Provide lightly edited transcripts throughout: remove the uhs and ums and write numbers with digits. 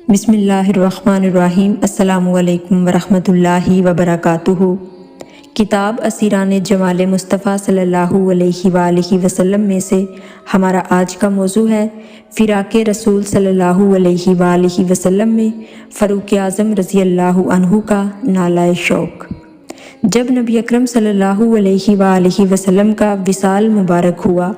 بسم اللہ الرحمن الرحیم۔ السلام علیکم ورحمۃ اللہ وبرکاتہ۔ کتاب اسیران جمال مصطفیٰ صلی اللہ علیہ وآلہ وسلم میں سے ہمارا آج کا موضوع ہے فراق رسول صلی اللہ علیہ وآلہ وسلم میں فاروق اعظم رضی اللہ عنہ کا نالہ شوق۔ جب نبی اکرم صلی اللہ علیہ وآلہ وسلم کا وصال مبارک ہوا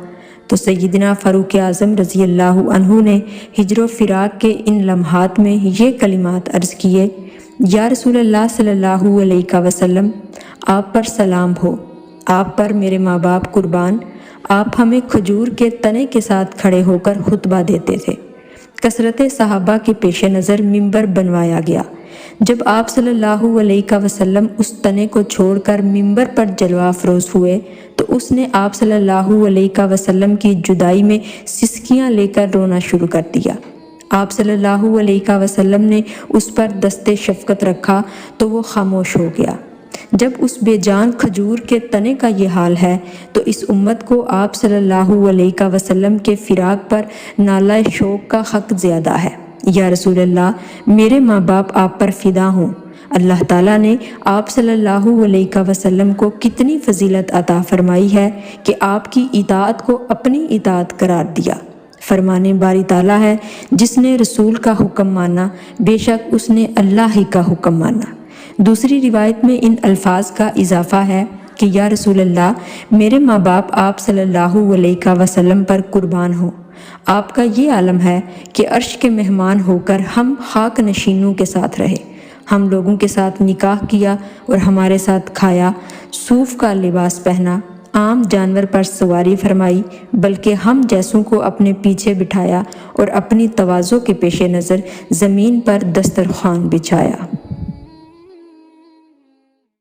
تو سیدنا فاروق اعظم رضی اللہ عنہ نے ہجر و فراق کے ان لمحات میں یہ کلمات عرض کیے: یا رسول اللہ صلی اللہ علیہ وسلم، آپ پر سلام ہو، آپ پر میرے ماں باپ قربان۔ آپ ہمیں کھجور کے تنے کے ساتھ کھڑے ہو کر خطبہ دیتے تھے۔ کثرت صحابہ کے پیش نظر ممبر بنوایا گیا۔ جب آپ صلی اللہ علیہ وسلم اس تنے کو چھوڑ کر ممبر پر جلوہ افروز ہوئے تو اس نے آپ صلی اللہ علیہ وسلم کی جدائی میں سسکیاں لے کر رونا شروع کر دیا۔ آپ صلی اللہ علیہ وسلم نے اس پر دست شفقت رکھا تو وہ خاموش ہو گیا۔ جب اس بے جان کھجور کے تنے کا یہ حال ہے تو اس امت کو آپ صلی اللہ علیہ وسلم کے فراق پر نالہ شوق کا حق زیادہ ہے۔ یا رسول اللہ، میرے ماں باپ آپ پر فدا ہوں۔ اللہ تعالیٰ نے آپ صلی اللہ علیہ وسلم کو کتنی فضیلت عطا فرمائی ہے کہ آپ کی اطاعت کو اپنی اطاعت قرار دیا۔ فرمانے باری تعالیٰ ہے، جس نے رسول کا حکم مانا بے شک اس نے اللہ ہی کا حکم مانا۔ دوسری روایت میں ان الفاظ کا اضافہ ہے کہ یا رسول اللہ، میرے ماں باپ آپ صلی اللہ علیہ وسلم پر قربان ہوں۔ آپ کا یہ عالم ہے کہ عرش کے مہمان ہو کر ہم خاک نشینوں کے ساتھ رہے، ہم لوگوں کے ساتھ نکاح کیا اور ہمارے ساتھ کھایا، صوف کا لباس پہنا، عام جانور پر سواری فرمائی، بلکہ ہم جیسوں کو اپنے پیچھے بٹھایا اور اپنی تواضع کے پیش نظر زمین پر دسترخوان بچھایا۔